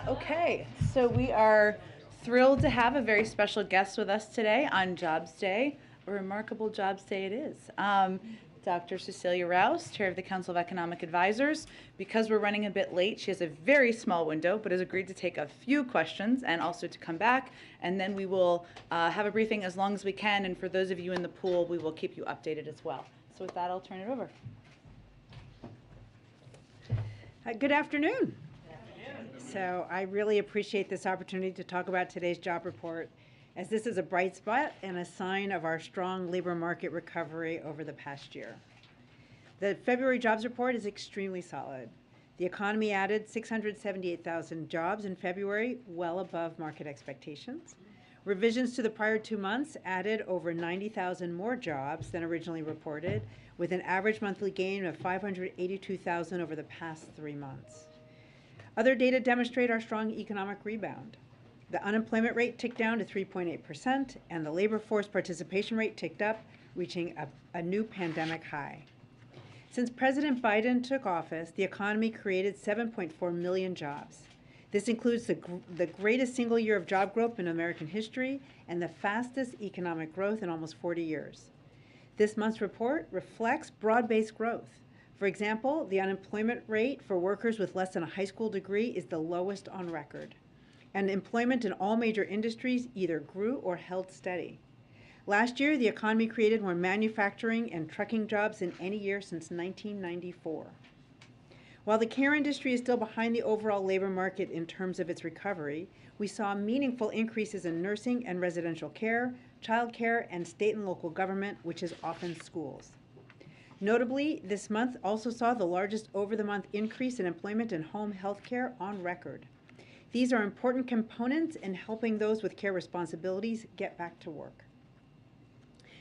Okay, so we are thrilled to have a very special guest with us today on Jobs Day. A remarkable Jobs Day it is. Dr. Cecilia Rouse, Chair of the Council of Economic Advisors. Because we're running a bit late, she has a very small window, but has agreed to take a few questions and also to come back. And then we will have a briefing as long as we can. And for those of you in the pool, we will keep you updated as well. So with that, I'll turn it over. Good afternoon. So I really appreciate this opportunity to talk about today's job report, as this is a bright spot and a sign of our strong labor market recovery over the past year. The February jobs report is extremely solid. The economy added 678,000 jobs in February, well above market expectations. Revisions to the prior 2 months added over 90,000 more jobs than originally reported, with an average monthly gain of 582,000 over the past 3 months. Other data demonstrate our strong economic rebound. The unemployment rate ticked down to 3.8%, and the labor force participation rate ticked up, reaching a new pandemic high. Since President Biden took office, the economy created 7.4 million jobs. This includes the greatest single year of job growth in American history and the fastest economic growth in almost 40 years. This month's report reflects broad-based growth. For example, the unemployment rate for workers with less than a high school degree is the lowest on record. And employment in all major industries either grew or held steady. Last year, the economy created more manufacturing and trucking jobs than any year since 1994. While the care industry is still behind the overall labor market in terms of its recovery, we saw meaningful increases in nursing and residential care, child care, and state and local government, which is often schools. Notably, this month also saw the largest over-the-month increase in employment in home health care on record. These are important components in helping those with care responsibilities get back to work.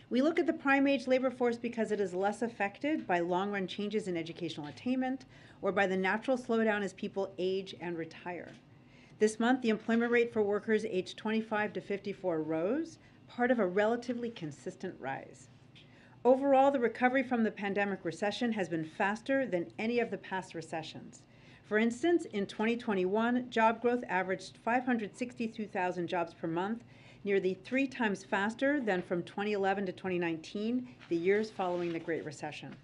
We look at the prime age labor force because it is less affected by long-run changes in educational attainment or by the natural slowdown as people age and retire. This month, the employment rate for workers aged 25 to 54 rose, part of a relatively consistent rise. Overall, the recovery from the pandemic recession has been faster than any of the past recessions. For instance, in 2021, job growth averaged 562,000 jobs per month, nearly 3 times faster than from 2011 to 2019, the years following the Great Recession.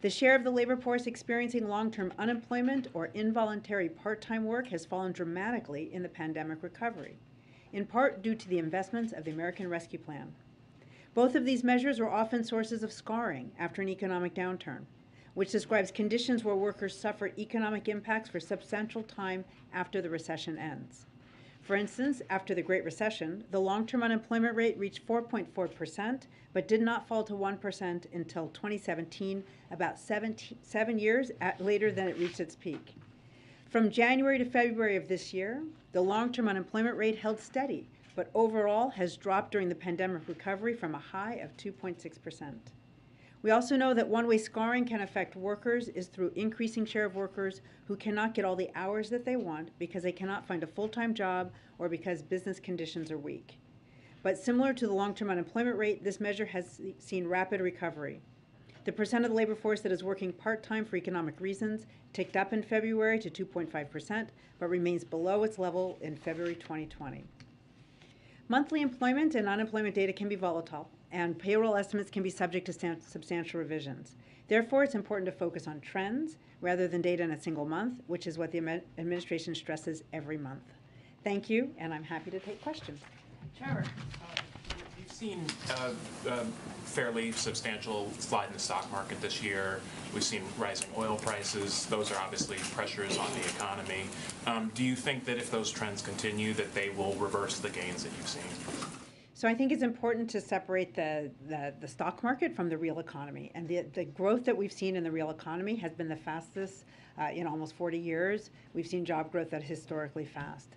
The share of the labor force experiencing long-term unemployment or involuntary part-time work has fallen dramatically in the pandemic recovery, in part due to the investments of the American Rescue Plan. Both of these measures were often sources of scarring after an economic downturn, which describes conditions where workers suffer economic impacts for substantial time after the recession ends. For instance, after the Great Recession, the long-term unemployment rate reached 4.4%, but did not fall to 1% until 2017, about 7 years later than it reached its peak. From January to February of this year, the long-term unemployment rate held steady, but overall has dropped during the pandemic recovery from a high of 2.6%. We also know that one way scarring can affect workers is through increasing share of workers who cannot get all the hours that they want because they cannot find a full-time job or because business conditions are weak. But similar to the long-term unemployment rate, this measure has seen rapid recovery. The percent of the labor force that is working part-time for economic reasons ticked up in February to 2.5%, but remains below its level in February 2020. Monthly employment and unemployment data can be volatile, and payroll estimates can be subject to substantial revisions. Therefore, it's important to focus on trends rather than data in a single month, which is what the administration stresses every month. Thank you, and I'm happy to take questions. Trevor. You've seen a fairly substantial slide in the stock market this year. We've seen rising oil prices. Those are obviously pressures on the economy. Do you think that if those trends continue, that they will reverse the gains that you've seen? So I think it's important to separate the stock market from the real economy. And the growth that we've seen in the real economy has been the fastest in almost 40 years. We've seen job growth that is historically fast.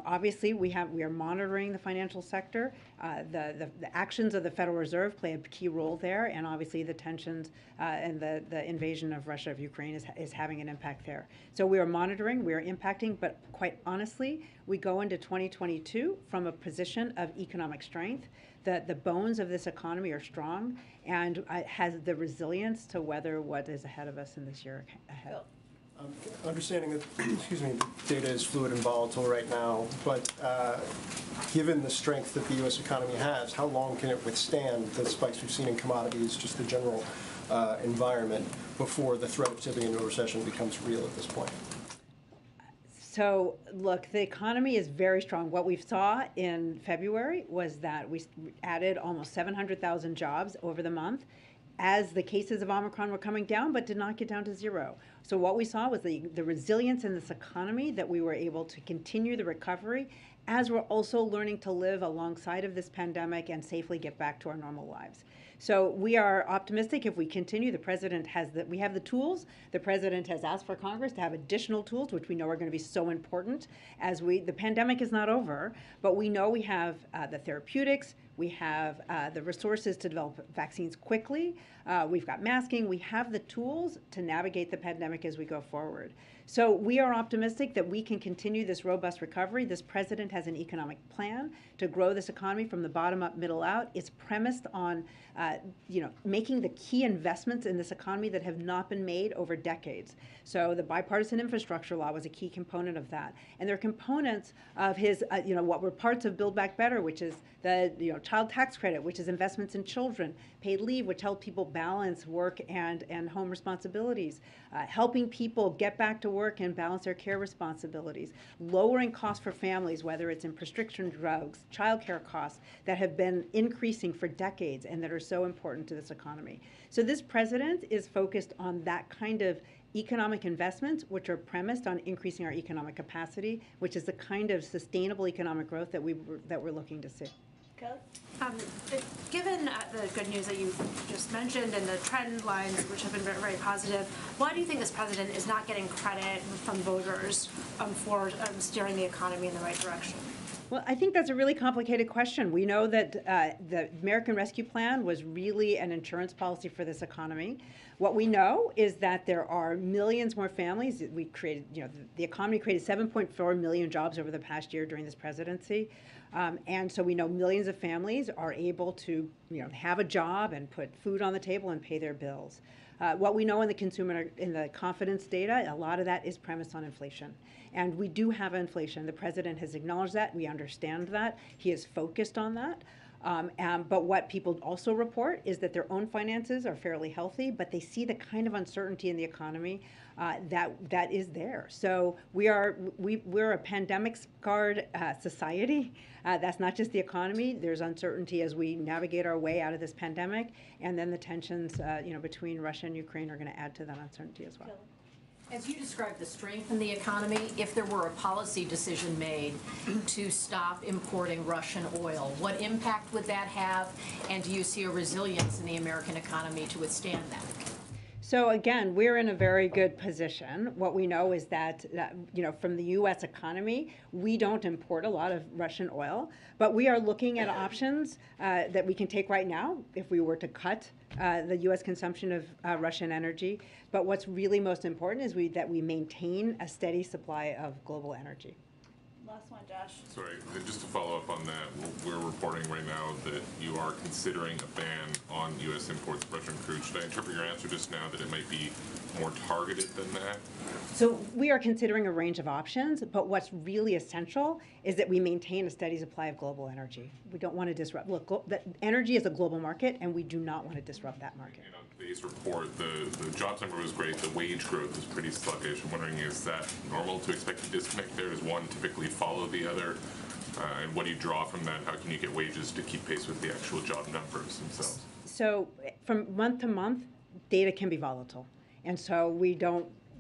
Obviously we are monitoring the financial sector. The actions of the Federal Reserve play a key role there, and obviously the tensions and the invasion of Russia of Ukraine is having an impact there. So we are monitoring, we are impacting, but quite honestly, we go into 2022 from a position of economic strength. The bones of this economy are strong and has the resilience to weather what is ahead of us in this year ahead. Understanding that, excuse me, data is fluid and volatile right now, but given the strength that the U.S. economy has, how long can it withstand the spikes we've seen in commodities, just the general environment, before the threat of tipping into a recession becomes real at this point? So, look, the economy is very strong. What we saw in February was that we added almost 700,000 jobs over the month as the cases of Omicron were coming down, but did not get down to zero. So what we saw was the resilience in this economy, that we were able to continue the recovery as we're also learning to live alongside of this pandemic and safely get back to our normal lives. So we are optimistic if we continue. The president we have the tools. The president has asked for Congress to have additional tools, which we know are going to be so important as the pandemic is not over, but we know we have the therapeutics, we have the resources to develop vaccines quickly, we've got masking, we have the tools to navigate the pandemic as we go forward. So we are optimistic that we can continue this robust recovery. This president has an economic plan to grow this economy from the bottom up, middle out. It's premised on making the key investments in this economy that have not been made over decades. So the bipartisan infrastructure law was a key component of that. And there are components of his, what were parts of Build Back Better, which is the child tax credit, which is investments in children, paid leave, which help people balance work and home responsibilities, helping people get back to work and balance their care responsibilities, lowering costs for families, whether it's in prescription drugs, childcare costs that have been increasing for decades and that are so important to this economy. So this president is focused on that kind of economic investments, which are premised on increasing our economic capacity, which is the kind of sustainable economic growth that we're looking to see. Given the good news that you just mentioned and the trend lines, which have been very, very positive, why do you think this president is not getting credit from voters for steering the economy in the right direction? Well, I think that's a really complicated question. We know that the American Rescue Plan was really an insurance policy for this economy. What we know is that there are millions more families. We created, the economy created 7.4 million jobs over the past year during this presidency. And so we know millions of families are able to, have a job and put food on the table and pay their bills. What we know in the confidence data, a lot of that is premised on inflation. And we do have inflation. The president has acknowledged that. We understand that. He is focused on that. But what people also report is that their own finances are fairly healthy, but they see the kind of uncertainty in the economy that is there. So we're a pandemic-scarred society. That's not just the economy. There's uncertainty as we navigate our way out of this pandemic, and then the tensions, between Russia and Ukraine are going to add to that uncertainty as well. As you described the strength in the economy, if there were a policy decision made to stop importing Russian oil, what impact would that have? And do you see a resilience in the American economy to withstand that? So again, we're in a very good position. What we know is that, from the U.S. economy, we don't import a lot of Russian oil, but we are looking at options that we can take right now if we were to cut the U.S. consumption of Russian energy. But what's really most important is that we maintain a steady supply of global energy. Last one, Josh. Sorry, just to follow up on that, we're reporting right now that you are considering a ban on U.S. imports of Russian crude. Should I interpret your answer just now that it might be more targeted than that? So we are considering a range of options, but what's really essential is that we maintain a steady supply of global energy. We don't want to disrupt. Look, energy is a global market, and we do not want to disrupt that market. And on today's report, the jobs number was great. The wage growth is pretty sluggish. I'm wondering, is that normal to expect a disconnect there? Does one typically follow the other? And what do you draw from that? How can you get wages to keep pace with the actual job numbers themselves? So from month to month, data can be volatile. And so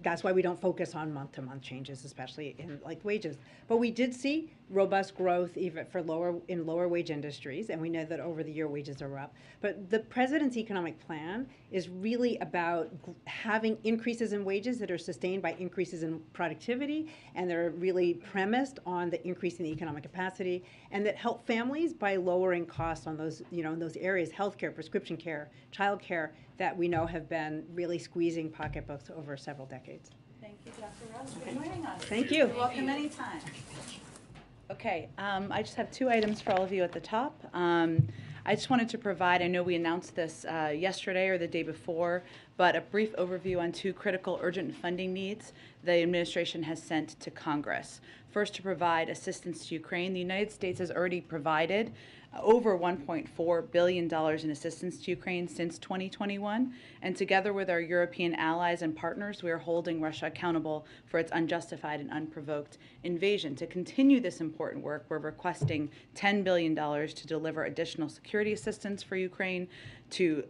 that's why we don't focus on month-to-month changes, especially in wages. But we did see robust growth even for lower wage industries, and we know that over the year wages are up. But the president's economic plan is really about having increases in wages that are sustained by increases in productivity, and they're really premised on the increase in the economic capacity, and that help families by lowering costs on those, in those areas, healthcare, prescription care, childcare, that we know have been really squeezing pocketbooks over several decades. Thank you, Dr. Rouse, for joining us. Thank you. You're welcome anytime. Okay, I just have 2 items for all of you at the top. I just wanted to provide, I know we announced this yesterday or the day before, but a brief overview on 2 critical urgent funding needs the administration has sent to Congress. First, to provide assistance to Ukraine. The United States has already provided over $1.4 billion in assistance to Ukraine since 2021, and together with our European allies and partners, we are holding Russia accountable for its unjustified and unprovoked invasion. To continue this important work, we're requesting $10 billion to deliver additional security assistance for Ukraine, to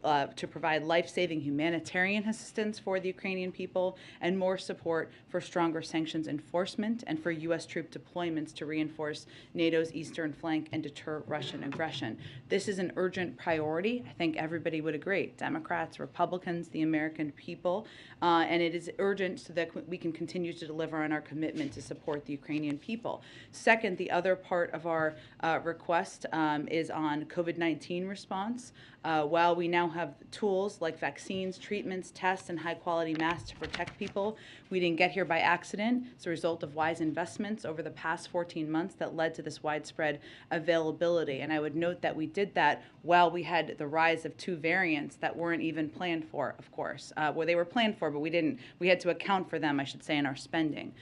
provide life-saving humanitarian assistance for the Ukrainian people, and more support for stronger sanctions enforcement and for U.S. troop deployments to reinforce NATO's eastern flank and deter Russian aggression. This is an urgent priority. I think everybody would agree, Democrats, Republicans, the American people, and it is urgent so that we can continue to deliver on our commitment to support the Ukrainian people. Second, the other part of our request is on COVID-19 response. While we now have tools like vaccines, treatments, tests, and high-quality masks to protect people, we didn't get here by accident. It's a result of wise investments over the past 14 months that led to this widespread availability. And I would note that we did that while we had the rise of 2 variants that weren't even planned for, of course. Well, they were planned for, but we had to account for them, I should say, in our spending.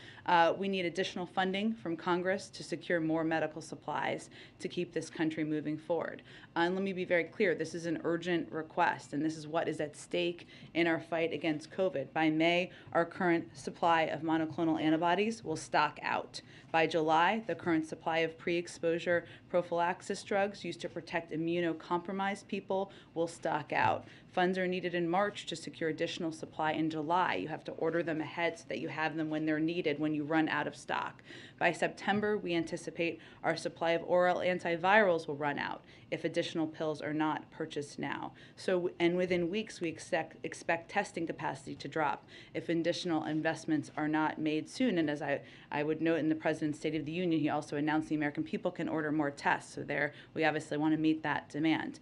We need additional funding from Congress to secure more medical supplies to keep this country moving forward. And let me be very clear, this is an urgent request, and this is what is at stake in our fight against COVID. By May, our current supply of monoclonal antibodies will stock out. By July, the current supply of pre-exposure prophylaxis drugs used to protect immunocompromised people will stock out. Funds are needed in March to secure additional supply in July. You have to order them ahead so that you have them when they're needed when you run out of stock. By September, we anticipate our supply of oral antivirals will run out if additional pills are not purchased now. And within weeks, we expect testing capacity to drop if additional investments are not made soon. And as I would note in the President's State of the Union, he also announced the American people can order more tests. So there, we obviously want to meet that demand.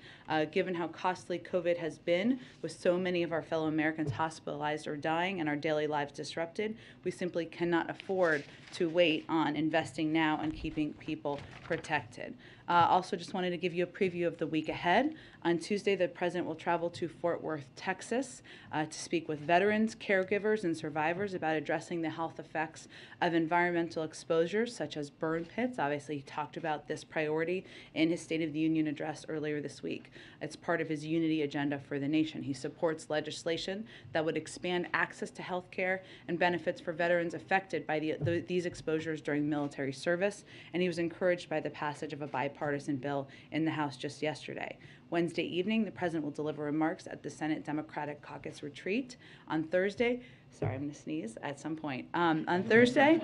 Given how costly COVID has been, with so many of our fellow Americans hospitalized or dying and our daily lives disrupted, we simply cannot afford to wait on investing now and keeping people protected. Also just wanted to give you a preview of the week ahead. On Tuesday, the President will travel to Fort Worth, Texas, to speak with veterans, caregivers, and survivors about addressing the health effects of environmental exposures, such as burn pits. Obviously, he talked about this priority in his State of the Union address earlier this week. It's part of his unity agenda for the nation. He supports legislation that would expand access to health care and benefits for veterans affected by these exposures during military service, and he was encouraged by the passage of a bipartisan bill in the House just yesterday. Wednesday evening, the President will deliver remarks at the Senate Democratic Caucus Retreat. On Thursday, sorry, I'm going to sneeze at some point. On Thursday,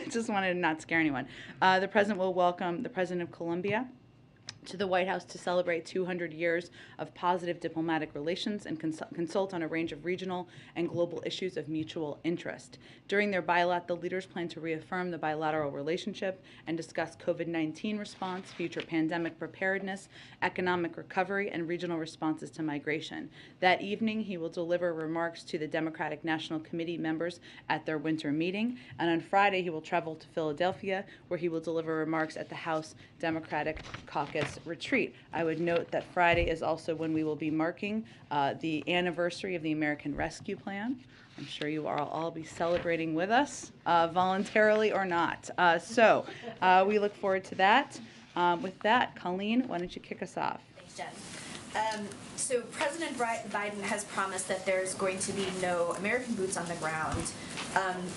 just wanted to not scare anyone, the President will welcome the President of Colombia to the White House to celebrate 200 years of positive diplomatic relations and consult on a range of regional and global issues of mutual interest. During their bilat, the leaders plan to reaffirm the bilateral relationship and discuss COVID-19 response, future pandemic preparedness, economic recovery, and regional responses to migration. That evening, he will deliver remarks to the Democratic National Committee members at their winter meeting, and on Friday, he will travel to Philadelphia, where he will deliver remarks at the House Democratic Caucus Retreat. I would note that Friday is also when we will be marking the anniversary of the American Rescue Plan. I'm sure you will all be celebrating with us, voluntarily or not. So we look forward to that. With that, Colleen, why don't you kick us off? Thanks, Jen. So President Biden has promised that there's going to be no American boots on the ground,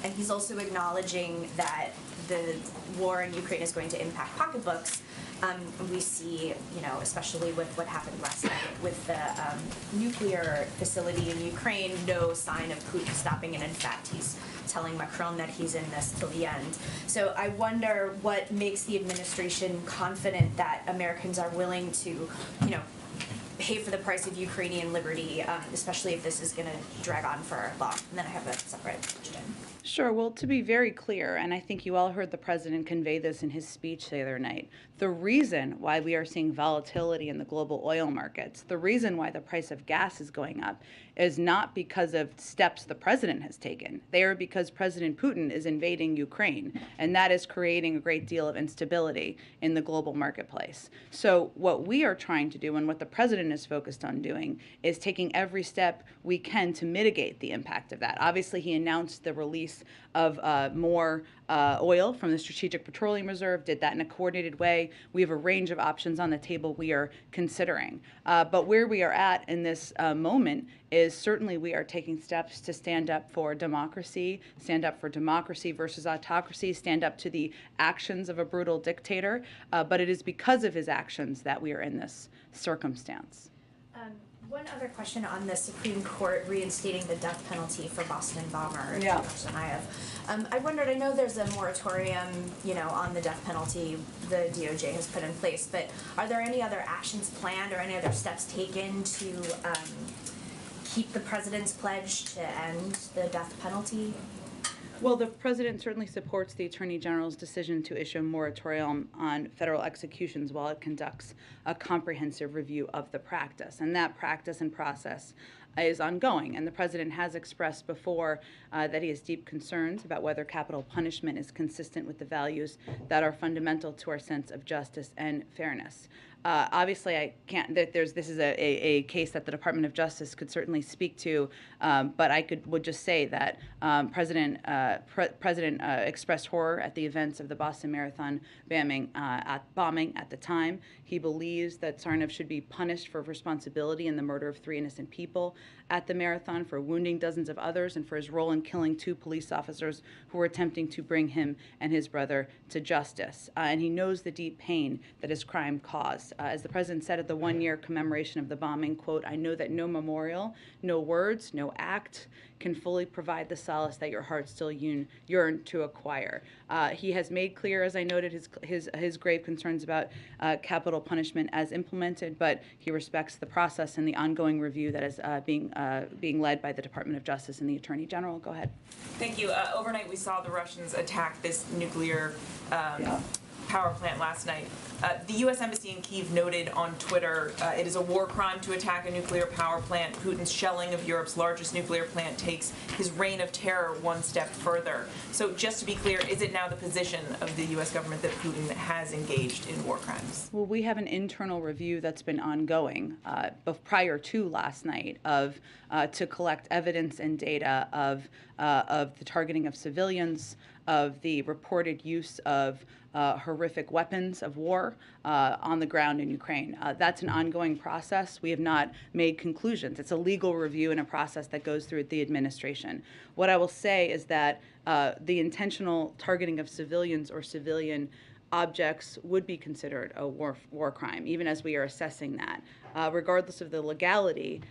and he's also acknowledging that the war in Ukraine is going to impact pocketbooks. We see, especially with what happened last night with the nuclear facility in Ukraine, no sign of Putin stopping, and in fact, he's telling Macron that he's in this till the end. So I wonder what makes the administration confident that Americans are willing to, pay for the price of Ukrainian liberty, especially if this is going to drag on for long. And then I have a separate question. Sure. Well, to be very clear, and I think you all heard the president convey this in his speech the other night, the reason why we are seeing volatility in the global oil markets, the reason why the price of gas is going up, is not because of steps the president has taken. They are because President Putin is invading Ukraine, and that is creating a great deal of instability in the global marketplace. So what we are trying to do, and what the president is focused on doing, is taking every step we can to mitigate the impact of that. Obviously, he announced the release of more oil from the Strategic Petroleum Reserve, did that in a coordinated way. We have a range of options on the table we are considering. But where we are at in this moment is certainly we are taking steps to stand up for democracy versus autocracy, stand up to the actions of a brutal dictator. But it is because of his actions that we are in this circumstance. One other question on the Supreme Court reinstating the death penalty for Boston bomber. Yeah. I wondered, I know there's a moratorium, on the death penalty the DOJ has put in place, but are there any other actions planned or any other steps taken to keep the president's pledge to end the death penalty? Well, the president certainly supports the Attorney General's decision to issue a moratorium on federal executions while it conducts a comprehensive review of the practice. And that practice and process is ongoing. And the president has expressed before that he has deep concerns about whether capital punishment is consistent with the values that are fundamental to our sense of justice and fairness. Obviously, I can't. This is a case that the Department of Justice could certainly speak to, but I would just say that President expressed horror at the events of the Boston Marathon bombing at the time. He believes that Tsarnaev should be punished for responsibility in the murder of 3 innocent people at the marathon, for wounding dozens of others, and for his role in killing 2 police officers who were attempting to bring him and his brother to justice. And he knows the deep pain that his crime caused. As the president said at the 1-year commemoration of the bombing, quote, "I know that no memorial, no words, no act can fully provide the solace that your heart still yearn to acquire." He has made clear, as I noted, his grave concerns about capital punishment as implemented, but he respects the process and the ongoing review that is being led by the Department of Justice and the Attorney General. Go ahead. Thank you. Overnight, we saw the Russians attack this nuclear power plant last night. The U.S. Embassy in Kyiv noted on Twitter, it is a war crime to attack a nuclear power plant. Putin's shelling of Europe's largest nuclear plant takes his reign of terror one step further. So just to be clear, is it now the position of the U.S. government that Putin has engaged in war crimes? Well, we have an internal review that's been ongoing prior to last night to collect evidence and data of the targeting of civilians, of the reported use of horrific weapons of war on the ground in Ukraine. That's an ongoing process. We have not made conclusions. It's a legal review and a process that goes through the administration. What I will say is that the intentional targeting of civilians or civilian objects would be considered a war crime, even as we are assessing that. Regardless of the legality,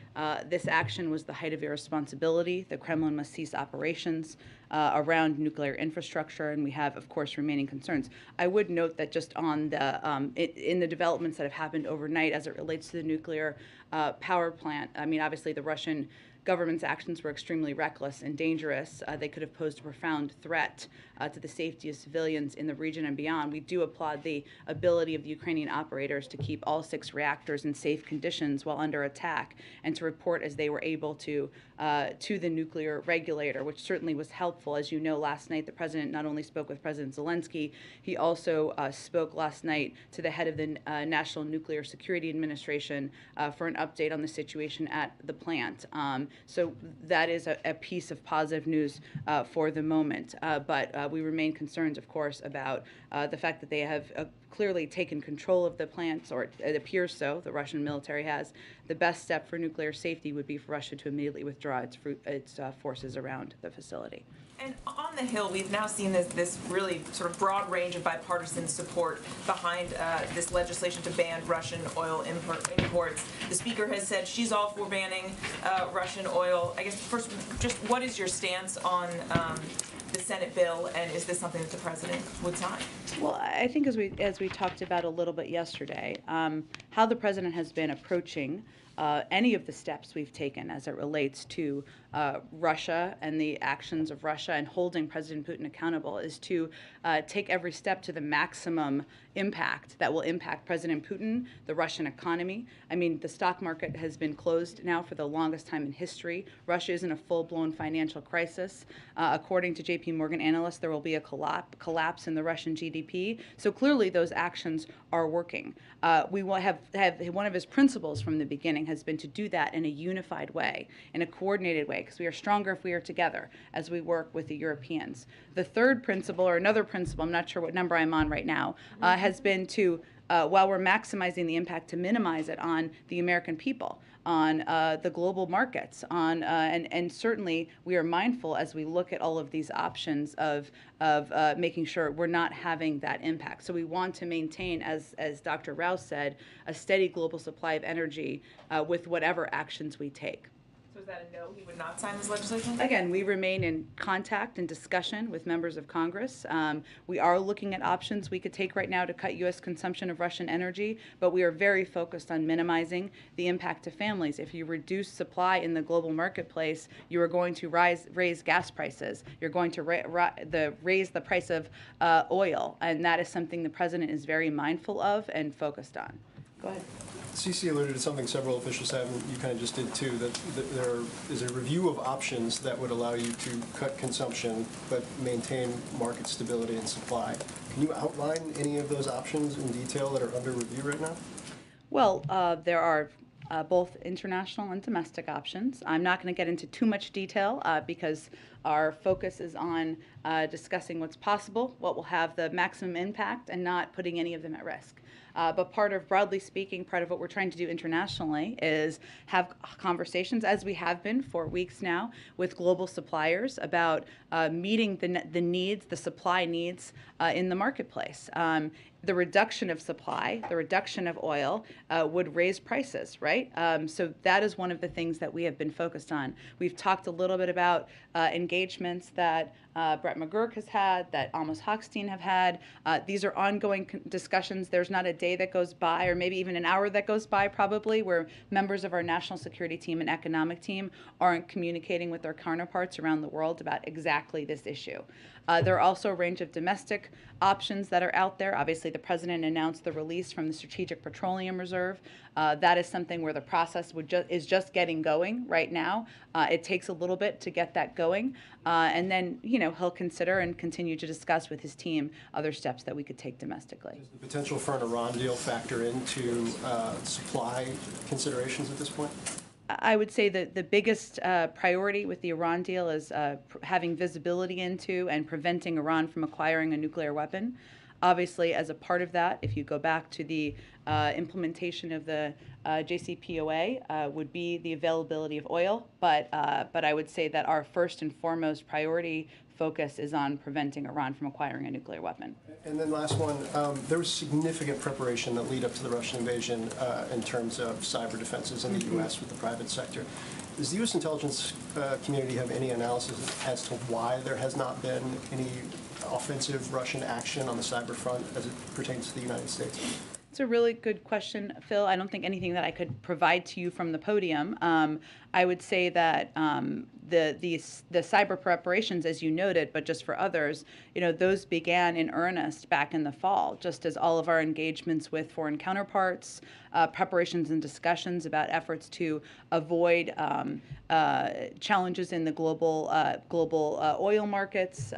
this action was the height of irresponsibility. The Kremlin must cease operations around nuclear infrastructure, and we have, of course, remaining concerns. I would note that just on in the developments that have happened overnight as it relates to the nuclear power plant, I mean, obviously the Russian government's actions were extremely reckless and dangerous. They could have posed a profound threat to the safety of civilians in the region and beyond. We do applaud the ability of the Ukrainian operators to keep all 6 reactors in safe conditions while under attack, and to report as they were able to the nuclear regulator, which certainly was helpful. As you know, last night the president not only spoke with President Zelensky, he also spoke last night to the head of the National Nuclear Security Administration for an update on the situation at the plant. So that is a piece of positive news for the moment. But we remain concerned, of course, about the fact that they have clearly taken control of the plants, or it appears so, the Russian military has. The best step for nuclear safety would be for Russia to immediately withdraw its forces around the facility. And on the Hill, we've now seen this really sort of broad range of bipartisan support behind this legislation to ban Russian oil imports. The Speaker has said she's all for banning Russian oil. I guess first, just what is your stance on Senate bill, and is this something that the president would sign? Well, I think as we talked about a little bit yesterday, how the president has been approaching any of the steps we've taken as it relates to Russia and the actions of Russia and holding President Putin accountable is to take every step to the maximum impact that will impact President Putin, the Russian economy. I mean, the stock market has been closed now for the longest time in history. Russia is in a full-blown financial crisis. According to JP Morgan analysts, there will be a collapse in the Russian GDP. So clearly those actions are working. We will have one of his principles from the beginning has been to do that in a unified way, in a coordinated way, because we are stronger if we are together as we work with the Europeans. The third principle, or another principle, I'm not sure what number I'm on right now, has been to, while we're maximizing the impact, to minimize it on the American people, on the global markets, on and certainly we are mindful as we look at all of these options of making sure we're not having that impact. So we want to maintain, as Dr. Rouse said, a steady global supply of energy with whatever actions we take. So is that a no? He would not sign this legislation? Again, we remain in contact and discussion with members of Congress. We are looking at options we could take right now to cut U.S. consumption of Russian energy, but we are very focused on minimizing the impact to families. If you reduce supply in the global marketplace, you are going to raise gas prices. You're going to raise the price of oil, and that is something the president is very mindful of and focused on. Go ahead. CC alluded to something several officials have, and you kind of just did too, that there is a review of options that would allow you to cut consumption but maintain market stability and supply. Can you outline any of those options in detail that are under review right now? Well, there are both international and domestic options. I'm not going to get into too much detail because our focus is on discussing what's possible, what will have the maximum impact, and not putting any of them at risk. But broadly speaking, part of what we're trying to do internationally is have conversations, as we have been for weeks now, with global suppliers about meeting the needs, the supply needs in the marketplace. The reduction of supply, the reduction of oil would raise prices, right? So that is one of the things that we have been focused on. We've talked a little bit about engagements that Brett McGurk has had, that Amos Hochstein have had. These are ongoing discussions. There's not a day that goes by, or maybe even an hour that goes by probably, where members of our national security team and economic team aren't communicating with their counterparts around the world about exactly this issue. There are also a range of domestic options that are out there. Obviously, the president announced the release from the Strategic Petroleum Reserve. That is something where the process is just getting going right now. It takes a little bit to get that going. And then, he'll consider and continue to discuss with his team other steps that we could take domestically. Does the potential for an Iran deal factor into supply considerations at this point? I would say that the biggest priority with the Iran deal is having visibility into and preventing Iran from acquiring a nuclear weapon. Obviously, as a part of that, if you go back to the implementation of the JCPOA, would be the availability of oil. But I would say that our first and foremost priority focus is on preventing Iran from acquiring a nuclear weapon. And then last one, there was significant preparation that lead up to the Russian invasion in terms of cyber defenses in the U.S. with the private sector. Does the U.S. intelligence community have any analysis as to why there has not been any offensive Russian action on the cyber front as it pertains to the United States? It's a really good question, Phil. I don't think anything that I could provide to you from the podium. I would say that the cyber preparations, as you noted, but just for others, those began in earnest back in the fall, just as all of our engagements with foreign counterparts, preparations and discussions about efforts to avoid challenges in the global oil markets,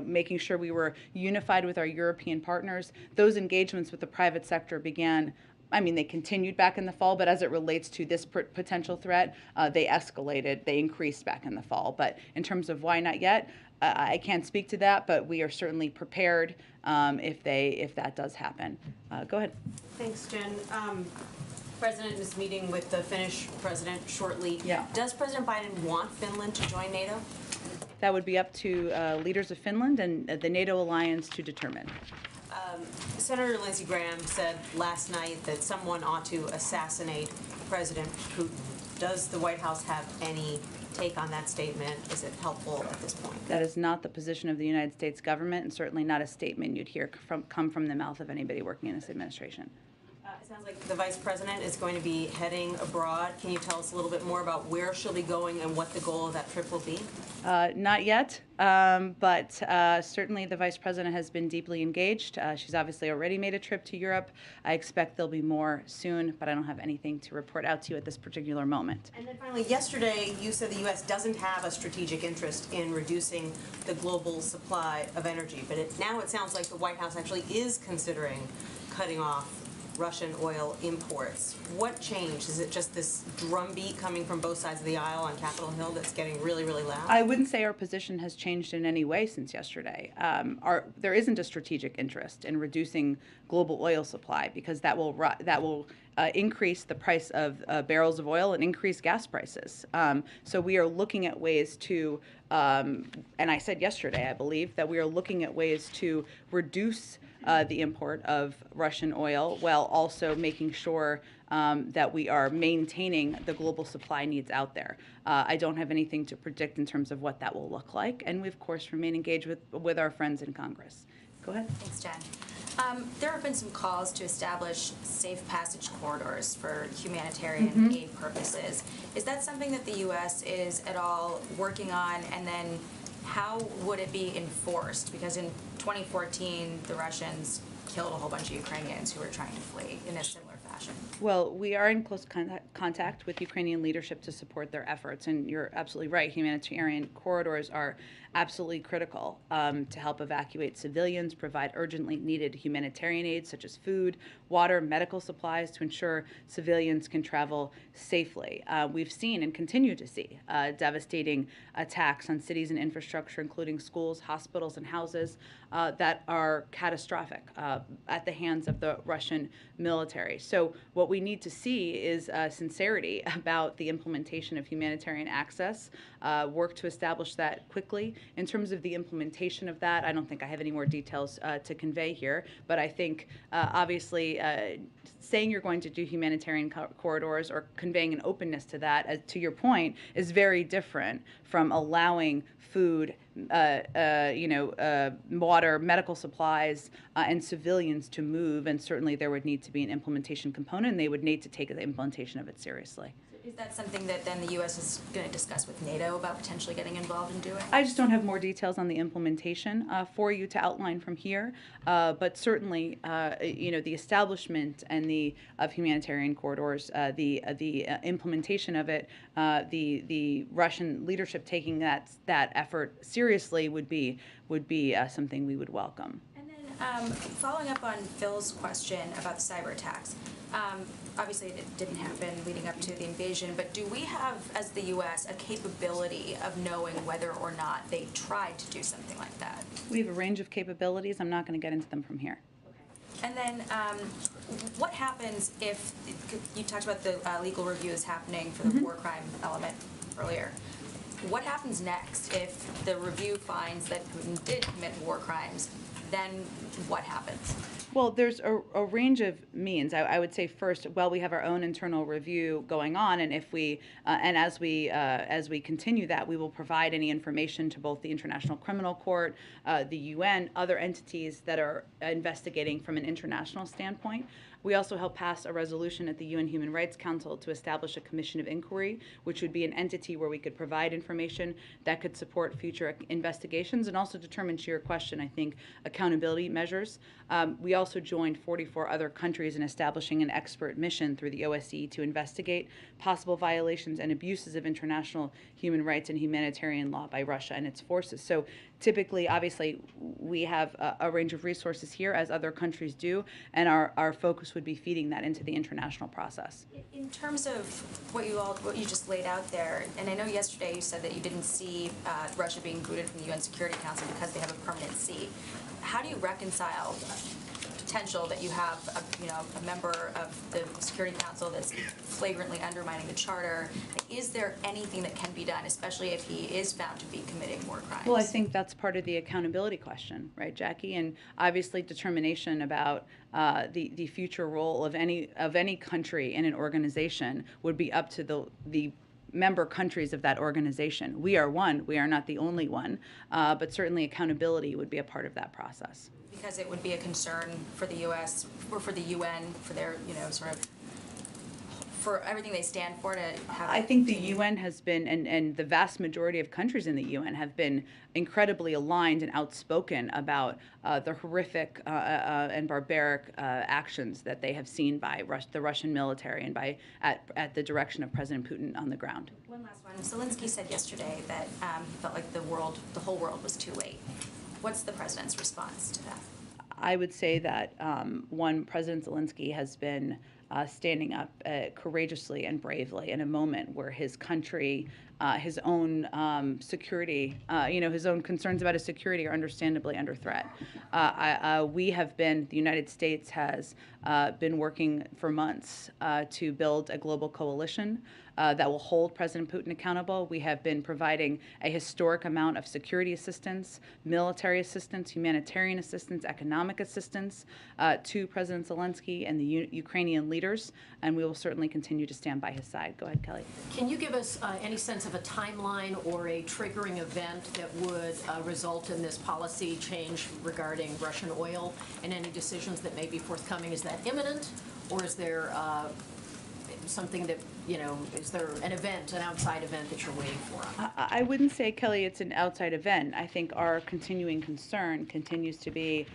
making sure we were unified with our European partners. Those engagements with the private sector began. They continued back in the fall, but as it relates to this potential threat, they escalated, they increased back in the fall. But in terms of why not yet, I can't speak to that, but we are certainly prepared if that does happen. Go ahead. Thanks, Jen. President is meeting with the Finnish president shortly. Yeah. Does President Biden want Finland to join NATO? That would be up to leaders of Finland and the NATO alliance to determine. Senator Lindsey Graham said last night that someone ought to assassinate President Putin. Does the White House have any take on that statement? Is it helpful at this point? That is not the position of the United States government, and certainly not a statement you'd hear come from the mouth of anybody working in this administration. It sounds like the Vice President is going to be heading abroad. Can you tell us a little bit more about where she'll be going and what the goal of that trip will be? Not yet, but certainly the Vice President has been deeply engaged. She's obviously already made a trip to Europe. I expect there'll be more soon, but I don't have anything to report out to you at this particular moment. And then finally, yesterday you said the U.S. doesn't have a strategic interest in reducing the global supply of energy, but now it sounds like the White House actually is considering cutting off Russian oil imports. What changed? Is it just this drumbeat coming from both sides of the aisle on Capitol Hill that's getting really, really loud? I wouldn't say our position has changed in any way since yesterday. There isn't a strategic interest in reducing global oil supply because that will increase the price of barrels of oil and increase gas prices. So we are looking at ways to, and I said yesterday, I believe, that we are looking at ways to reduce the import of Russian oil while also making sure that we are maintaining the global supply needs out there. I don't have anything to predict in terms of what that will look like, and we, of course, remain engaged with our friends in Congress. Go ahead. Thanks, Jen. There have been some calls to establish safe passage corridors for humanitarian aid purposes. Is that something that the U.S. is at all working on? And then how would it be enforced? Because in 2014, the Russians killed a whole bunch of Ukrainians who were trying to flee in a similar fashion. Well, we are in close contact with Ukrainian leadership to support their efforts, and you're absolutely right. Humanitarian corridors are absolutely critical to help evacuate civilians, provide urgently needed humanitarian aid such as food, water, medical supplies to ensure civilians can travel safely. We've seen and continue to see devastating attacks on cities and infrastructure, including schools, hospitals, and houses that are catastrophic at the hands of the Russian military. So what we need to see is sincerity about the implementation of humanitarian access, work to establish that quickly. In terms of the implementation of that, I don't think I have any more details to convey here, but I think obviously saying you're going to do humanitarian corridors or conveying an openness to that, to your point, is very different from allowing food, water, medical supplies, and civilians to move, and certainly there would need to be an implementation component, and they would need to take the implementation of it seriously. Is that something that then the U.S. is going to discuss with NATO about potentially getting involved in doing? I just don't have more details on the implementation for you to outline from here, but certainly, the establishment and of humanitarian corridors, the implementation of it, the Russian leadership taking that effort seriously would be something we would welcome. And then following up on Phil's question about the cyber attacks. Obviously, it didn't happen leading up to the invasion, but do we have, as the U.S., a capability of knowing whether or not they tried to do something like that? We have a range of capabilities. I'm not going to get into them from here. Okay. And then what happens if, you talked about the legal reviews happening for the war crime element earlier. What happens next if the review finds that Putin did commit war crimes? Then what happens? Well, there's a range of means. I would say first, well, we have our own internal review going on, and if we and as we continue that, we will provide any information to both the International Criminal Court, the UN, other entities that are investigating from an international standpoint. We also helped pass a resolution at the UN Human Rights Council to establish a commission of inquiry, which would be an entity where we could provide information that could support future investigations and also determine, to your question, I think, accountability measures. We also joined 44 other countries in establishing an expert mission through the OSCE to investigate possible violations and abuses of international human rights and humanitarian law by Russia and its forces. So typically, obviously, we have a range of resources here, as other countries do, and our focus would be feeding that into the international process. In terms of what you just laid out there, and I know yesterday you said that you didn't see Russia being booted from the UN Security Council because they have a permanent seat. How do you reconcile potential that you have a member of the Security Council that's flagrantly undermining the charter? Is there anything that can be done, especially if he is found to be committing war crimes? Well, I think that's part of the accountability question, right, Jackie? And obviously determination about the future role of any country in an organization would be up to the member countries of that organization. We are one. We are not the only one, but certainly accountability would be a part of that process. Because it would be a concern for the U.S. or for the UN, for their, sort of, for everything they stand for to have. I think the UN has been, and the vast majority of countries in the UN have been incredibly aligned and outspoken about the horrific and barbaric actions that they have seen by the Russian military and at the direction of President Putin on the ground. One last one. Zelensky said yesterday that he felt like the whole world was too late. What's the president's response to that? I would say that, President Zelensky has been standing up courageously and bravely in a moment where his country, his own security, his own concerns about his security are understandably under threat. The United States has been working for months to build a global coalition that will hold President Putin accountable. We have been providing a historic amount of security assistance, military assistance, humanitarian assistance, economic assistance to President Zelensky and the Ukrainian leaders, and we will certainly continue to stand by his side. Go ahead, Kelly. Can you give us any sense of a timeline or a triggering event that would result in this policy change regarding Russian oil and any decisions that may be forthcoming? Is that imminent, or is there something that, is there an outside event that you're waiting for? I wouldn't say, Kelly, it's an outside event. I think our continuing concern continues to be,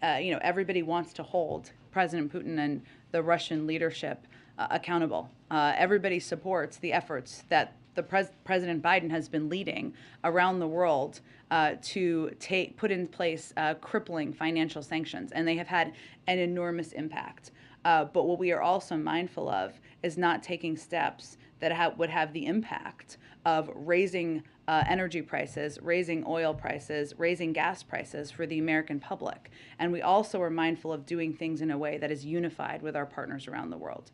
everybody wants to hold President Putin and the Russian leadership accountable. Everybody supports the efforts that President Biden has been leading around the world to put in place crippling financial sanctions, and they have had an enormous impact. But what we are also mindful of is not taking steps that would have the impact of raising energy prices, raising oil prices, raising gas prices for the American public. And we also are mindful of doing things in a way that is unified with our partners around the world.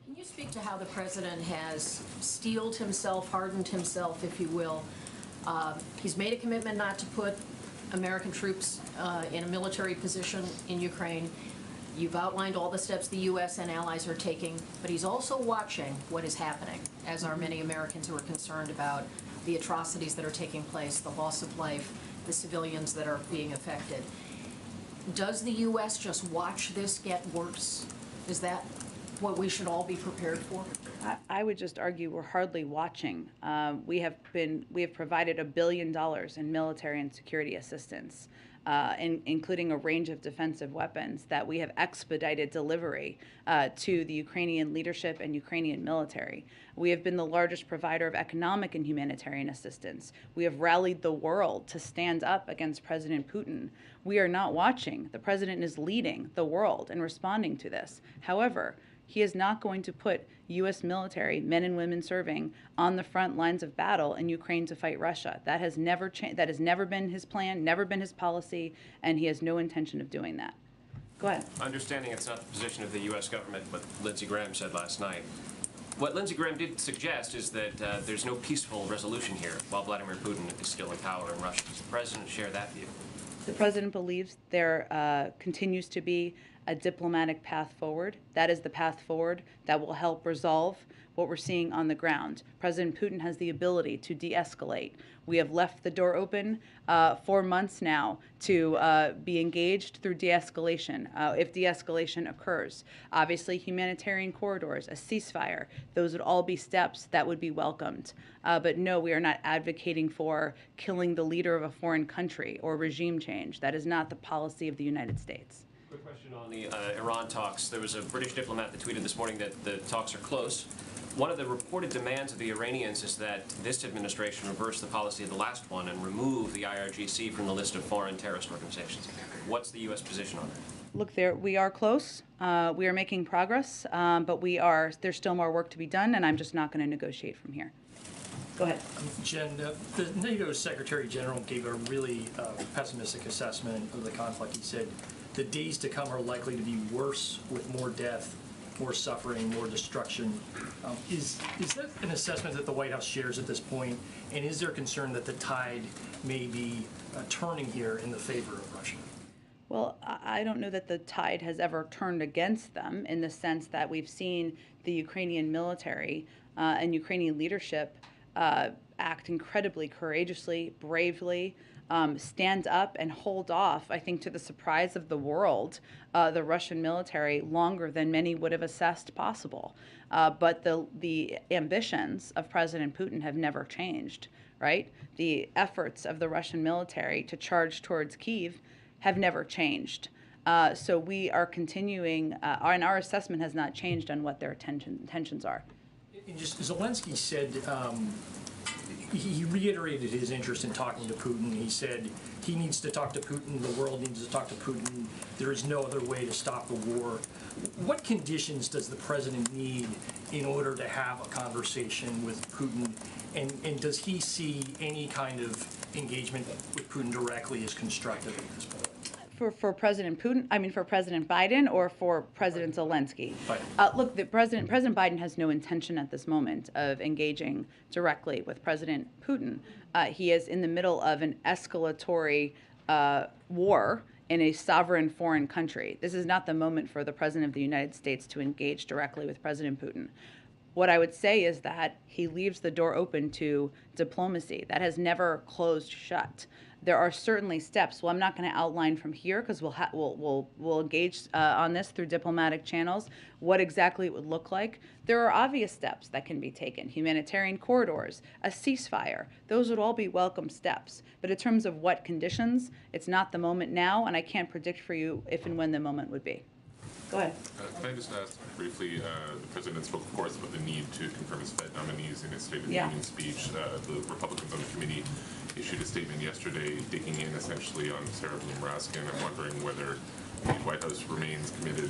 Can you speak to how the president has steeled himself, hardened himself, if you will? He's made a commitment not to put American troops in a military position in Ukraine. You've outlined all the steps the U.S. and allies are taking, but he's also watching what is happening, as are many Americans who are concerned about the atrocities that are taking place, the loss of life, the civilians that are being affected. Does the U.S. just watch this get worse? Is that what we should all be prepared for? I would just argue we're hardly watching. We have provided $1 billion in military and security assistance, including a range of defensive weapons that we have expedited delivery to the Ukrainian leadership and Ukrainian military. We have been the largest provider of economic and humanitarian assistance. We have rallied the world to stand up against President Putin. We are not watching. The president is leading the world in responding to this. However, he is not going to put U.S. military, men and women serving, on the front lines of battle in Ukraine to fight Russia. That has never been his plan, never been his policy, and he has no intention of doing that. Go ahead. Understanding it's not the position of the U.S. government, what Lindsey Graham said last night. What Lindsey Graham did suggest is that there's no peaceful resolution here while Vladimir Putin is still in power in Russia. Does the president share that view? The president believes there continues to be a diplomatic path forward. That is the path forward that will help resolve what we're seeing on the ground. President Putin has the ability to de-escalate. We have left the door open for months now to be engaged through de-escalation if de-escalation occurs. Obviously, humanitarian corridors, a ceasefire, those would all be steps that would be welcomed. But no, we are not advocating for killing the leader of a foreign country or regime change. That is not the policy of the United States. Quick question on the Iran talks. There was a British diplomat that tweeted this morning that the talks are close. One of the reported demands of the Iranians is that this administration reverse the policy of the last one and remove the IRGC from the list of foreign terrorist organizations. What's the U.S. position on that? Look, we are close. We are making progress, but there's still more work to be done, and I'm just not going to negotiate from here. Go ahead. Jen, the NATO Secretary General gave a really pessimistic assessment of the conflict. He said the days to come are likely to be worse with more death, more suffering, more destruction. Is that an assessment that the White House shares at this point? And is there concern that the tide may be turning here in the favor of Russia? Well, I don't know that the tide has ever turned against them in the sense that we've seen the Ukrainian military and Ukrainian leadership act incredibly courageously, bravely, stand up and hold off, I think to the surprise of the world, the Russian military longer than many would have assessed possible. But the ambitions of President Putin have never changed, right? The efforts of the Russian military to charge towards Kyiv have never changed. So we are continuing, and our assessment has not changed on what their intentions are. And just Zelensky said, he reiterated his interest in talking to Putin. He said he needs to talk to Putin, the world needs to talk to Putin, there is no other way to stop the war. What conditions does the president need in order to have a conversation with Putin? And does he see any kind of engagement with Putin directly as constructive at this point? For President Putin, I mean for President Biden or for President Zelensky? Look, President Biden has no intention at this moment of engaging directly with President Putin. He is in the middle of an escalatory war in a sovereign foreign country. This is not the moment for the President of the United States to engage directly with President Putin. What I would say is that he leaves the door open to diplomacy. That has never closed shut. There are certainly steps. Well, I'm not going to outline from here because we'll engage on this through diplomatic channels, what exactly it would look like. There are obvious steps that can be taken. Humanitarian corridors, a ceasefire. Those would all be welcome steps. But in terms of what conditions, it's not the moment now, and I can't predict for you if and when the moment would be. Go ahead. Can I just ask briefly, the President spoke, of course, about the need to confirm his Fed nominees in his State of the Union speech. The Republicans on the committee issued a statement yesterday digging in essentially on Sarah Bloom Raskin. I'm wondering whether the White House remains committed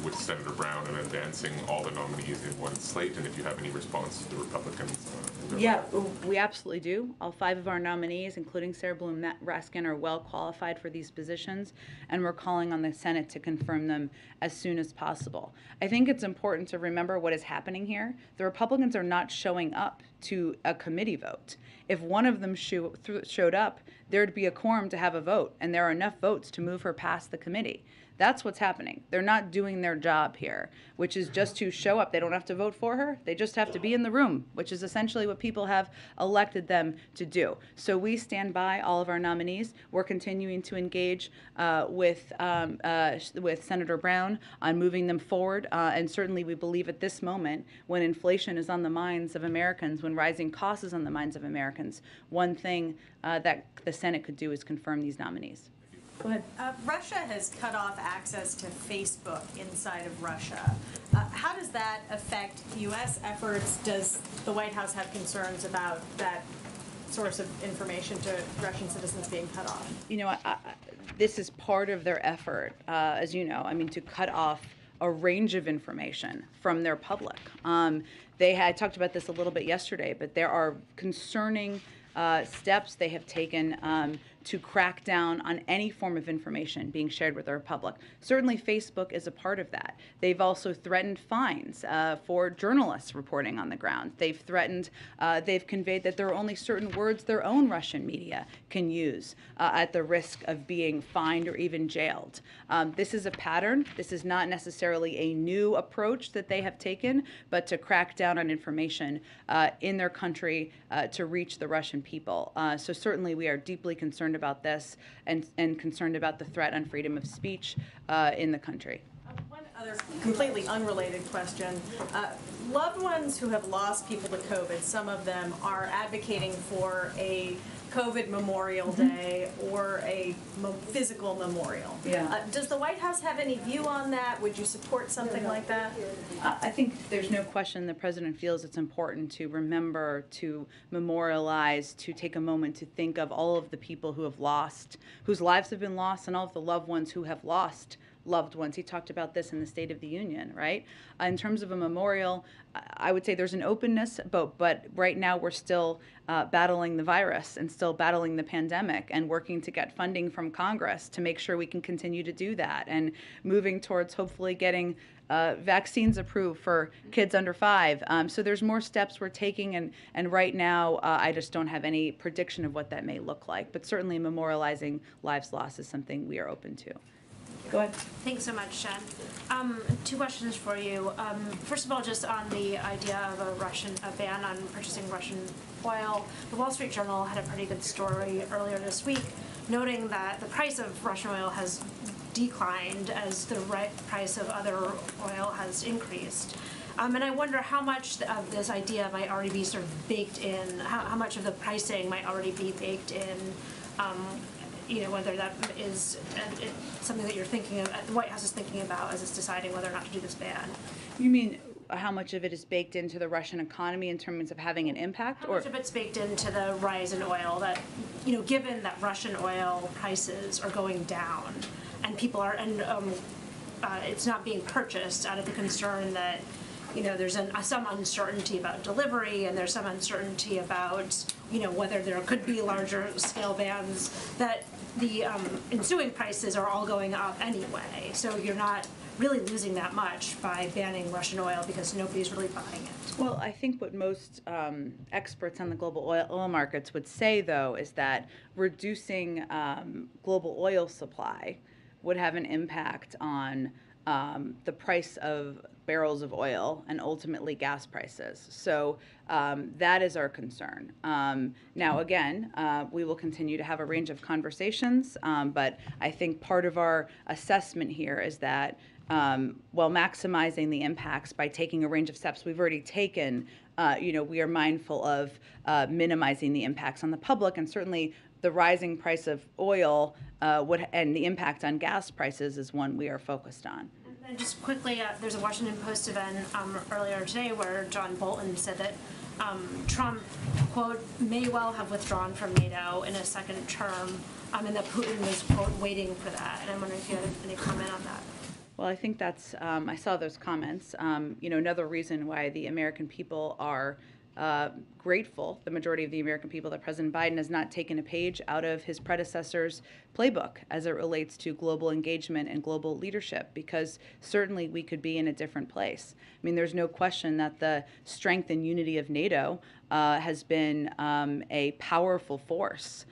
with Senator Brown and advancing all the nominees in one slate, and if you have any response to the Republicans. Yeah, we absolutely do. All 5 of our nominees, including Sarah Bloom Raskin, are well qualified for these positions, and we're calling on the Senate to confirm them as soon as possible. I think it's important to remember what is happening here. The Republicans are not showing up to a committee vote. If one of them showed up, there'd be a quorum to have a vote, and there are enough votes to move her past the committee. That's what's happening. They're not doing their job here, which is just to show up. They don't have to vote for her. They just have to be in the room, which is essentially what people have elected them to do. So we stand by all of our nominees. We're continuing to engage with Senator Brown on moving them forward. And certainly we believe at this moment, when inflation is on the minds of Americans, when rising costs is on the minds of Americans, one thing that the Senate could do is confirm these nominees. Go ahead. Russia has cut off access to Facebook inside of Russia. How does that affect U.S. efforts? Does the White House have concerns about that source of information to Russian citizens being cut off? You know, this is part of their effort, as you know, I mean, to cut off a range of information from their public. They had talked about this a little bit yesterday, but there are concerning steps they have taken to crack down on any form of information being shared with our public. Certainly Facebook is a part of that. They've also threatened fines for journalists reporting on the ground. They've threatened, they've conveyed that there are only certain words their own Russian media can use at the risk of being fined or even jailed. This is a pattern. This is not necessarily a new approach that they have taken, but to crack down on information in their country to reach the Russian people. So certainly we are deeply concerned about this and concerned about the threat on freedom of speech in the country. One other completely unrelated question. Loved ones who have lost people to COVID, some of them are advocating for a COVID Memorial Day or a physical memorial. Yeah. Does the White House have any view on that? Would you support something like that? I think there's no question the president feels it's important to remember, to memorialize, to take a moment to think of all of the people who have lost, whose lives have been lost, and all of the loved ones who have lost loved ones. He talked about this in the State of the Union, right? In terms of a memorial, I would say there's an openness, but right now we're still battling the virus and still battling the pandemic and working to get funding from Congress to make sure we can continue to do that and moving towards hopefully getting vaccines approved for kids under 5. So there's more steps we're taking, and right now I just don't have any prediction of what that may look like. But certainly memorializing lives lost is something we are open to. Go ahead. Thanks so much, Jen. Two questions for you. First of all, just on the idea of a ban on purchasing Russian oil. The Wall Street Journal had a pretty good story earlier this week, noting that the price of Russian oil has declined as the price of other oil has increased. And I wonder how much of this idea might already be sort of baked in, how much of the pricing might already be baked in, whether that is something that you're thinking of, the White House is thinking about as it's deciding whether or not to do this ban. You mean how much of it is baked into the Russian economy in terms of having an impact? How much of it's baked into the rise in oil that, given that Russian oil prices are going down and people are, it's not being purchased out of the concern that, there's some uncertainty about delivery and there's some uncertainty about, whether there could be larger scale bans, that the ensuing prices are all going up anyway. So you're not really losing that much by banning Russian oil because nobody's really buying it. Well, I think what most experts on the global oil markets would say, though, is that reducing global oil supply would have an impact on the price of barrels of oil and ultimately gas prices. So that is our concern. Now, again, we will continue to have a range of conversations, but I think part of our assessment here is that while maximizing the impacts by taking a range of steps we've already taken, we are mindful of minimizing the impacts on the public, and certainly the rising price of oil and the impact on gas prices is one we are focused on. And just quickly, there's a Washington Post event earlier today where John Bolton said that Trump, quote, may well have withdrawn from NATO in a second term, and that Putin was, quote, waiting for that. And I'm wondering if you had any comment on that. Well, I think that's, I saw those comments. Another reason why the American people are grateful, the majority of the American people, that President Biden has not taken a page out of his predecessor's playbook as it relates to global engagement and global leadership, because certainly we could be in a different place. I mean, there's no question that the strength and unity of NATO has been a powerful force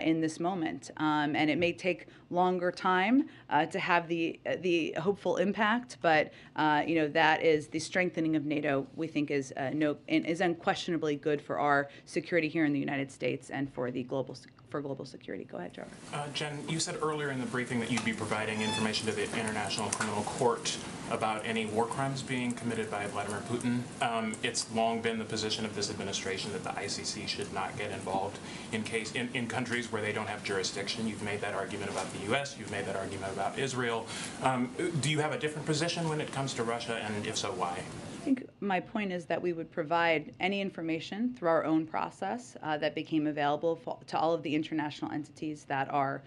in this moment, and it may take longer time to have the hopeful impact, but that is the strengthening of NATO. We think is unquestionably good for our security here in the United States and for the global security. Go ahead, Trevor. Jen, you said earlier in the briefing that you'd be providing information to the International Criminal Court about any war crimes being committed by Vladimir Putin. It's long been the position of this administration that the ICC should not get involved in countries where they don't have jurisdiction. You've made that argument about the U.S. You've made that argument about Israel. Do you have a different position when it comes to Russia, and if so, why? I think my point is that we would provide any information through our own process that became available to all of the international entities that are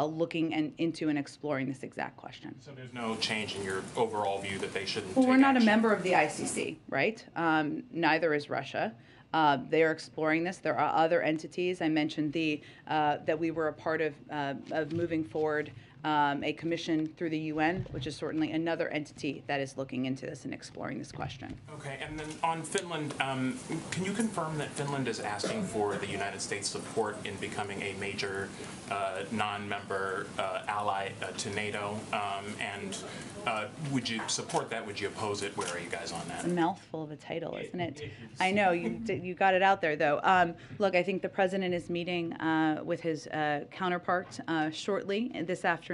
looking into and exploring this exact question. So there's no change in your overall view that they shouldn't Well, take we're not action? a member of the ICC, right? Neither is Russia. They are exploring this. There are other entities. I mentioned that we were a part of moving forward a commission through the UN, which is certainly another entity that is looking into this and exploring this question. Okay, and then on Finland, can you confirm that Finland is asking for the United States support in becoming a major non-member ally to NATO? And would you support that? Would you oppose it? Where are you guys on that? It's a mouthful of a title, isn't it? I know, you got it out there, though. Look, I think the president is meeting with his counterpart shortly this afternoon.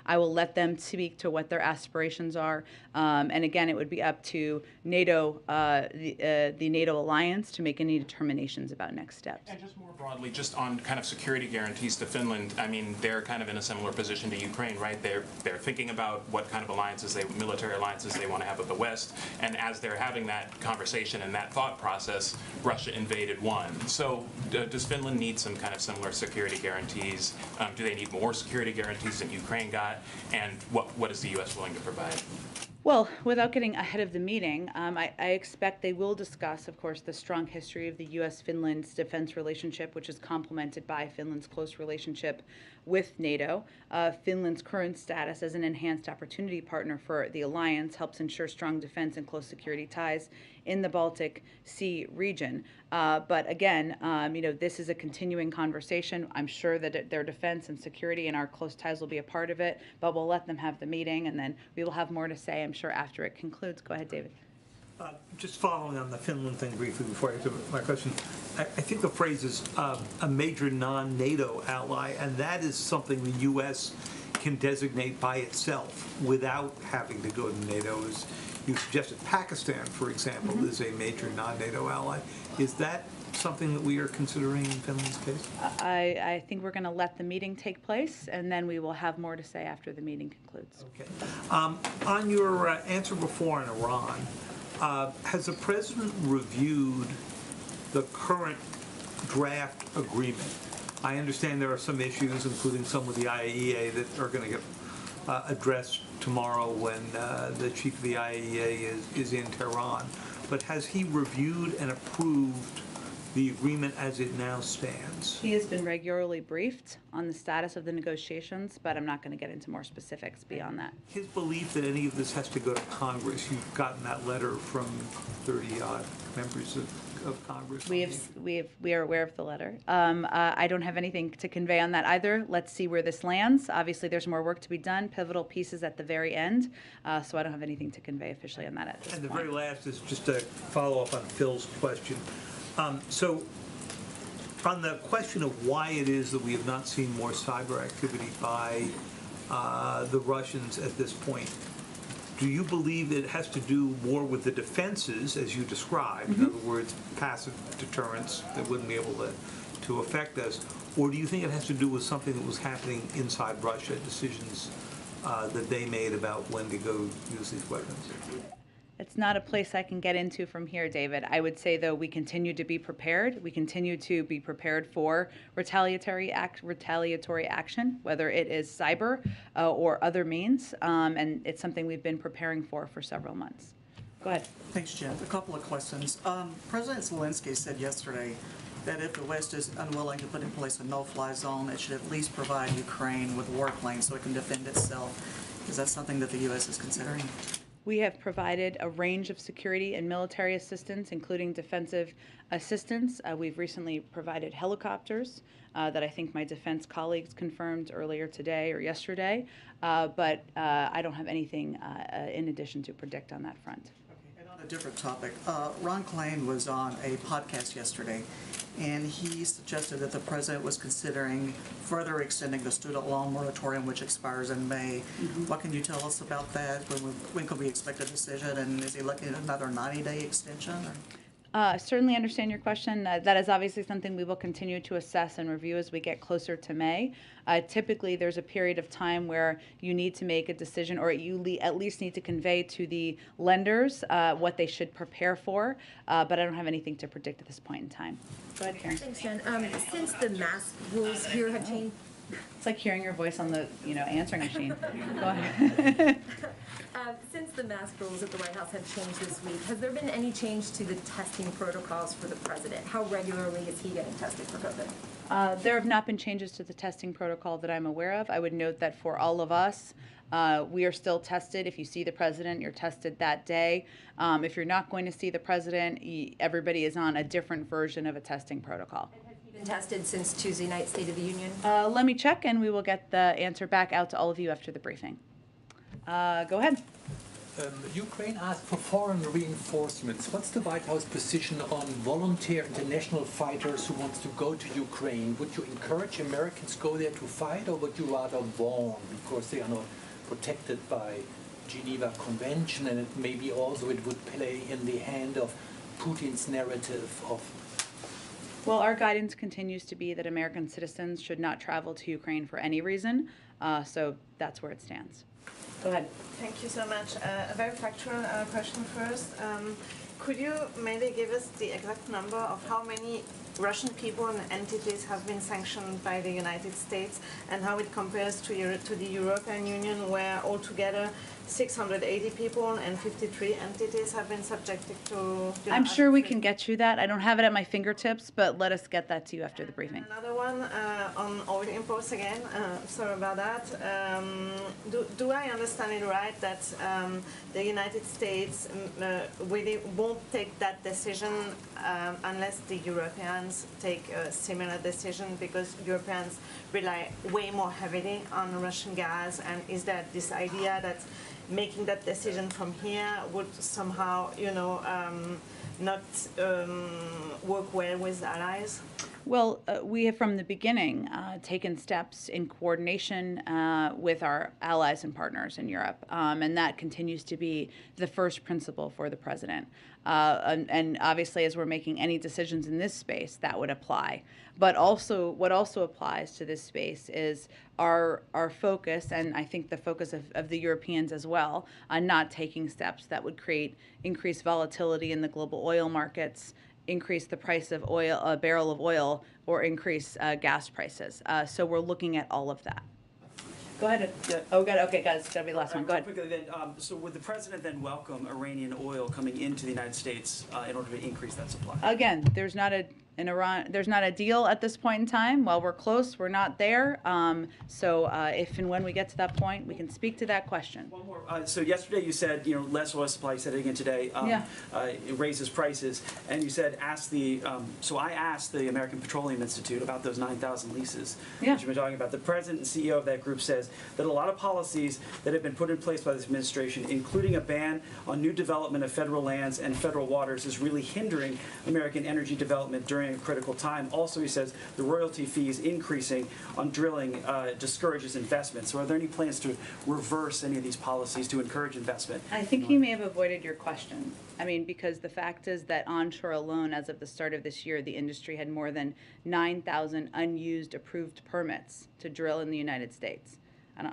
I will let them speak to what their aspirations are. And again, it would be up to NATO, the NATO alliance, to make any determinations about next steps. And just more broadly, just on kind of security guarantees to Finland, I mean, they're kind of in a similar position to Ukraine, right? They're thinking about what kind of military alliances they want to have with the West. And as they're having that conversation and that thought process, Russia invaded one. So does Finland need some kind of similar security guarantees? Do they need more security guarantees than Ukraine got? And what is the U.S. willing to provide? Well, without getting ahead of the meeting, I expect they will discuss, of course, the strong history of the U.S.-Finland's defense relationship, which is complemented by Finland's close relationship with NATO. Finland's current status as an enhanced opportunity partner for the alliance helps ensure strong defense and close security ties in the Baltic Sea region. But again, this is a continuing conversation. I'm sure that their defense and security and our close ties will be a part of it, but we'll let them have the meeting, and then we will have more to say, I'm sure, after it concludes. Go ahead, David. Just following on the Finland thing briefly before I get to my question, I think the phrase is a major non-NATO ally, and that is something the U.S. can designate by itself without having to go to NATO. As you suggested, Pakistan, for example, is a major non-NATO ally. Is that something that we are considering in Finland's case? I think we're going to let the meeting take place, and then we will have more to say after the meeting concludes. Okay. On your answer before on Iran, has the president reviewed the current draft agreement? I understand there are some issues, including some with the IAEA, that are going to get addressed tomorrow when the chief of the IAEA is in Tehran. But has he reviewed and approved the agreement as it now stands? He has been regularly briefed on the status of the negotiations, but I'm not going to get into more specifics beyond that. His belief that any of this has to go to Congress, you've gotten that letter from 30-odd members of Congress. We are aware of the letter. I don't have anything to convey on that either. Let's see where this lands. Obviously, there's more work to be done. Pivotal pieces at the very end, so I don't have anything to convey officially on that at this point. And the very last is just a follow-up on Phil's question. So on the question of why it is that we have not seen more cyber activity by the Russians at this point, do you believe it has to do more with the defenses, as you described, in other words, passive deterrence that wouldn't be able to affect us, or do you think it has to do with something that was happening inside Russia, decisions that they made about when to go use these weapons? It's not a place I can get into from here, David. I would say, though, we continue to be prepared. We continue to be prepared for retaliatory action, whether it is cyber or other means, and it's something we've been preparing for several months. Go ahead. Thanks, Jen. A couple of questions. President Zelensky said yesterday that if the West is unwilling to put in place a no-fly zone, it should at least provide Ukraine with warplanes so it can defend itself. Is that something that the U.S. is considering? We have provided a range of security and military assistance, including defensive assistance. We've recently provided helicopters that I think my defense colleagues confirmed earlier today or yesterday, but I don't have anything in addition to predict on that front. Okay. And on a different topic, Ron Klain was on a podcast yesterday, and he suggested that the president was considering further extending the student loan moratorium, which expires in May. What can you tell us about that? When can we expect a decision? And is he looking at another 90-day extension? Certainly understand your question. That is obviously something we will continue to assess and review as we get closer to May. Typically, there's a period of time where you need to make a decision, or you at least need to convey to the lenders what they should prepare for, but I don't have anything to predict at this point in time. Go ahead, Karen. Thanks, Jen. Since the mask rules here have changed, it's like hearing your voice on the answering machine. Go ahead. Since the mask rules at the White House have changed this week, has there been any change to the testing protocols for the president? How regularly is he getting tested for COVID? There have not been changes to the testing protocol that I'm aware of. I would note that for all of us, we are still tested. If you see the president, you're tested that day. If you're not going to see the president, everybody is on a different version of a testing protocol. Has he been tested since Tuesday night's State of the Union? Let me check, and we will get the answer back out to all of you after the briefing. Go ahead. Ukraine asked for foreign reinforcements. What's the White House position on volunteer international fighters who want to go to Ukraine? Would you encourage Americans go there to fight, or would you rather warn because they are not protected by Geneva Convention, and maybe also it would play in the hand of Putin's narrative of... Well, our guidance continues to be that American citizens should not travel to Ukraine for any reason, so that's where it stands. Go ahead. Thank you so much. A very factual question first. Could you maybe give us the exact number of how many Russian people and entities have been sanctioned by the United States, and how it compares to the European Union, where altogether 680 people and 53 entities have been subjected to... I'm sure we can get you that. I don't have it at my fingertips, but let us get that to you after the briefing. Another one on oil imports again. Sorry about that. Do I understand it right that the United States really won't take that decision unless the Europeans take a similar decision, because Europeans rely way more heavily on Russian gas? And is there this idea that making that decision from here would somehow, not work well with allies? Well, we have from the beginning taken steps in coordination with our allies and partners in Europe, and that continues to be the first principle for the president. And obviously, as we're making any decisions in this space, that would apply. But also, what also applies to this space is our focus, and I think the focus of the Europeans as well, on not taking steps that would create increased volatility in the global oil markets, increase the price of oil, a barrel of oil, or increase gas prices. So we're looking at all of that. Go ahead. Oh, good. Okay, guys, that'll be the last one. Go ahead. Quickly then, so would the president then welcome Iranian oil coming into the United States in order to increase that supply? Again, there's not a deal at this point in time. While we're close, we're not there. So if and when we get to that point, we can speak to that question. One more. So yesterday you said, less oil supply. You said it again today. It raises prices, and you said so I asked the American Petroleum Institute about those 9,000 leases that you've been talking about. The president and CEO of that group says that a lot of policies that have been put in place by this administration, including a ban on new development of federal lands and federal waters, is really hindering American energy development during a critical time. Also, he says the royalty fees increasing on drilling discourages investment. So are there any plans to reverse any of these policies to encourage investment? I think he may have avoided your question. I mean, because the fact is that onshore alone, as of the start of this year, the industry had more than 9,000 unused approved permits to drill in the United States.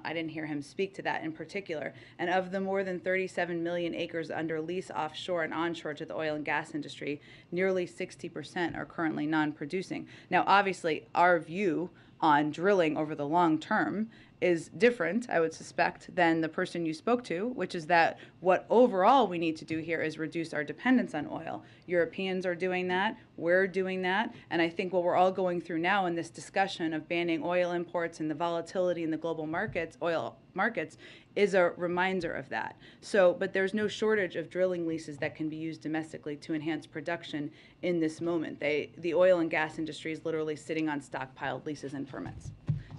I didn't hear him speak to that in particular. And of the more than 37 million acres under lease offshore and onshore to the oil and gas industry, nearly 60% are currently non-producing. Now, obviously, our view on drilling over the long term is different, I would suspect, than the person you spoke to, which is that what overall we need to do here is reduce our dependence on oil. Europeans are doing that, we're doing that, and I think what we're all going through now in this discussion of banning oil imports and the volatility in the global markets, oil markets, is a reminder of that. So, but there's no shortage of drilling leases that can be used domestically to enhance production in this moment. The oil and gas industry is literally sitting on stockpiled leases and permits.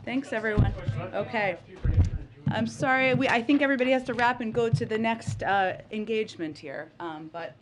Thanks, everyone. Okay. I'm sorry. I think everybody has to wrap and go to the next engagement here. But